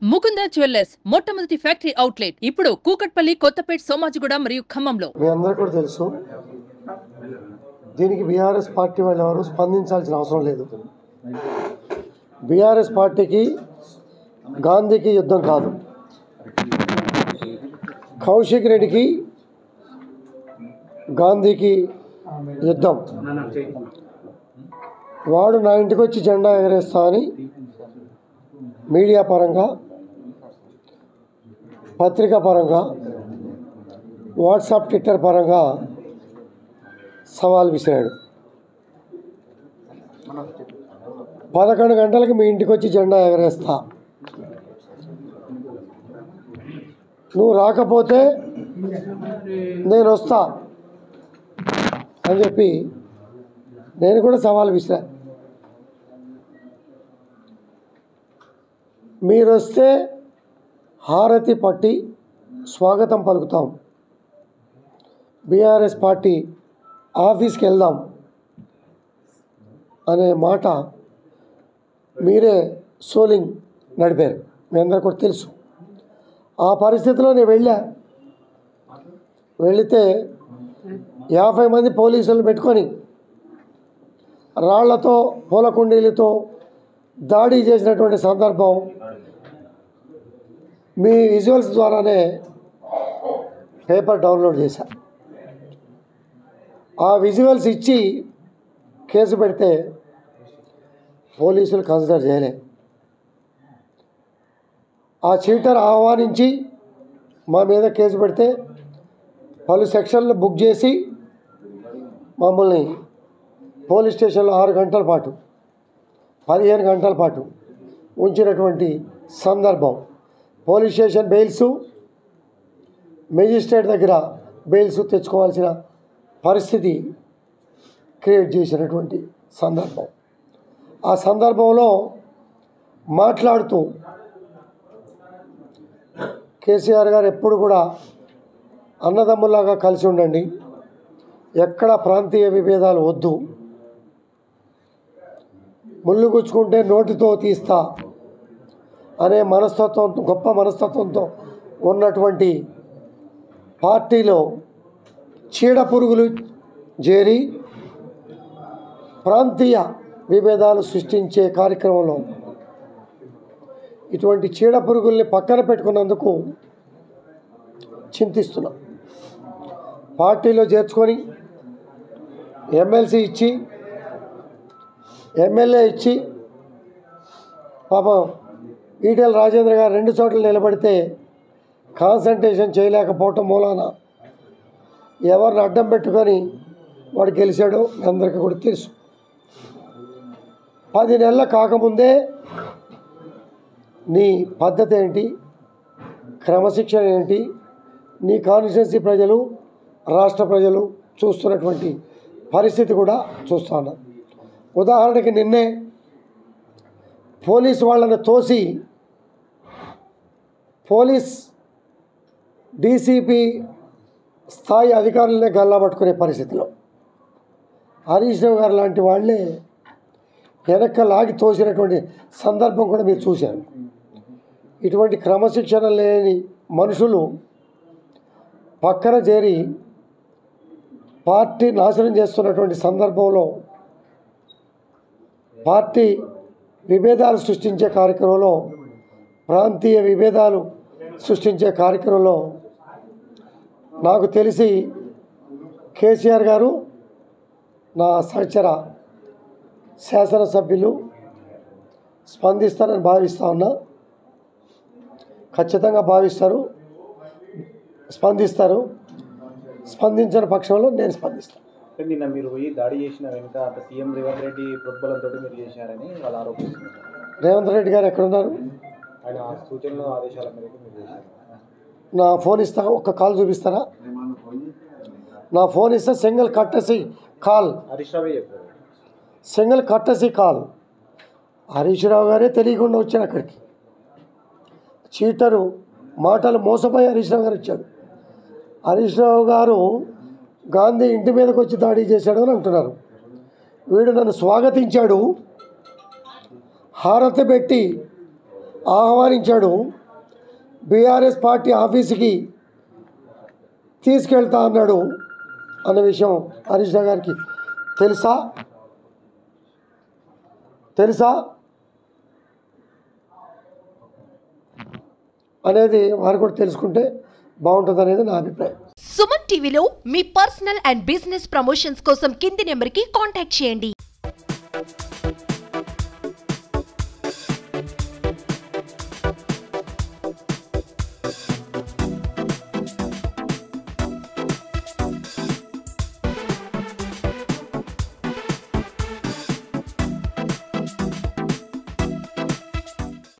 Mukunda jewellers మొట్టమొదటి factory outlet ఇప్పుడు కూకట్పల్లి, కొత్తపేట్, సోమాజిగూడ మరియు ఖమ్మంలో. మీ అందరికీ కూడా తెలుసు, దీనికి బీఆర్ఎస్ పార్టీ వాళ్ళు ఎవరు స్పందించాల్సిన అవసరం లేదు. బీఆర్ఎస్ పార్టీకి గాంధీకి యుద్ధం కాదు, కౌశిక్ రెడ్డికి గాంధీకి యుద్ధం. వాడు నా ఇంటికి వచ్చి జెండా ఎగరేస్తా అని మీడియా పరంగా, పత్రికా పరంగా, వాట్సాప్, ట్విట్టర్ పరంగా సవాల్ విసిరాడు. 11 గంటలకు మీ ఇంటికి వచ్చి జెండా ఎగరేస్తా, నువ్వు రాకపోతే నేను వస్తా అని చెప్పి నేను కూడా సవాల్ విసిరా. మీరు వస్తే హారతి పట్టి స్వాగతం పలుకుతాం, బీఆర్ఎస్ పార్టీ ఆఫీస్కి వెళ్దాం అనే మాట మీరే సోలింగ్ నడిపారు, మీ అందరికీ కూడా తెలుసు. ఆ పరిస్థితిలో నేను వెళితే 50 మంది పోలీసులను పెట్టుకొని రాళ్లతో, పూలకుండీలతో దాడి చేసినటువంటి సందర్భం మీ విజువల్స్ ద్వారానే పేపర్ డౌన్లోడ్ చేశా. ఆ విజువల్స్ ఇచ్చి కేసు పెడితే పోలీసులు కన్సిడర్ చేయలే. ఆ చీటర్ ఆహ్వానించి మా మీద కేసు పెడితే పలు సెక్షన్లు బుక్ చేసి మమ్మల్ని పోలీస్ స్టేషన్లో 6 గంటల పాటు, 15 గంటల పాటు ఉంచినటువంటి సందర్భం. పోలీస్ స్టేషన్ బెయిల్స్, మెజిస్ట్రేట్ దగ్గర బెయిల్స్ తెచ్చుకోవాల్సిన పరిస్థితి క్రియేట్ చేసినటువంటి సందర్భం. ఆ సందర్భంలో మాట్లాడుతూ కేసీఆర్ గారు ఎప్పుడు కూడా అన్నదమ్ములాగా కలిసి ఉండండి, ఎక్కడ ప్రాంతీయ విభేదాలు వద్దు, ముళ్ళు గుచ్చుకుంటే నోటితో తీస్తా అనే మనస్తత్వంతో, గొప్ప మనస్తత్వంతో ఉన్నటువంటి పార్టీలో చీడ పురుగులు చేరి ప్రాంతీయ విభేదాలు సృష్టించే కార్యక్రమంలో ఇటువంటి చీడ పురుగుల్ని పక్కన పెట్టుకున్నందుకు చింతిస్తున్నాం. పార్టీలో చేర్చుకొని ఎమ్మెల్సీ ఇచ్చి, ఎమ్మెల్యే ఇచ్చి, పాపం ఈటెల రాజేంద్ర గారు 2 చోట్ల నిలబడితే కాన్సన్ట్రేషన్ చేయలేకపోవటం మూలాన ఎవరిని అడ్డం పెట్టుకొని వాడు గెలిచాడో మీ అందరికీ కూడా తెలుసు. 10 నెలలు కాకముందే నీ పద్ధతి ఏంటి, క్రమశిక్షణ ఏంటి, నీ కాన్స్టిట్యున్సీ ప్రజలు, రాష్ట్ర ప్రజలు చూస్తున్నటువంటి పరిస్థితి కూడా చూస్తాను. ఉదాహరణకి నిన్నే పోలీసు వాళ్ళని తోసి పోలీస్ డీసీపీ స్థాయి అధికారులనే గల్లాపట్టుకునే పరిస్థితిలో హరీష్ రావు గారు లాంటి వాళ్ళే వెనక్కి లాగి తోసినటువంటి సందర్భం కూడా మీరు చూశారు. ఇటువంటి క్రమశిక్షణ లేని మనుషులు పక్కన చేరి పార్టీ నాశనం చేస్తున్నటువంటి సందర్భంలో, పార్టీ విభేదాలు సృష్టించే కార్యక్రమంలో, ప్రాంతీయ విభేదాలు సృష్టించే కార్యక్రమంలో నాకు తెలిసి కేసీఆర్ గారు, నా సహచర శాసనసభ్యులు స్పందిస్తారని భావిస్తూ ఉన్నా. ఖచ్చితంగా భావిస్తారు, స్పందిస్తారు. స్పందించిన పక్షంలో నేను స్పందిస్తాను. నిన్న మీరు పోయి దాడి చేసిన వెనుక సీఎం రేవంత్ రెడ్డి ప్రోద్బలంతో మీరు చేశారని వాళ్ళు ఆరోపిస్తున్నారు. రేవంత్ రెడ్డి గారు ఎక్కడున్నారు? ఆయన సూచనలు, ఆదేశాల మేరకు మీరు చేశారు. నా ఫోన్ ఇస్తా, ఒక్క కాల్ చూపిస్తారా? నా ఫోన్ ఇస్తే సింగిల్ కట్టసి కాల్, హరీష్ రావే చెప్పారు. సింగిల్ కట్టసి కాల్. హరీష్ రావు గారే తెలియకుండా వచ్చాడు అక్కడికి. చీటరు మాటలు మోసపోయి హరీష్ రావు గారు వచ్చాడు. హరీష్ రావు గారు గాంధీ ఇంటి మీదకి వచ్చి దాడి చేశాడు అని అంటున్నారు. వీడు నన్ను స్వాగతించాడు, హారతి పెట్టి ఆహ్వానించాడు, బీఆర్ఎస్ పార్టీ ఆఫీసుకి తీసుకెళ్తా అన్నాడు అన్న విషయం హరీష్ రావు గారికి తెలుసా అనేది వారు కూడా తెలుసుకుంటే బాగుంటుంది అనేది నా అభిప్రాయం. సుమన్ టీవీలో మీ పర్సనల్ అండ్ బిజినెస్ ప్రమోషన్స్ కోసం కింది నెంబర్కి కాంటాక్ట్ చేయండి.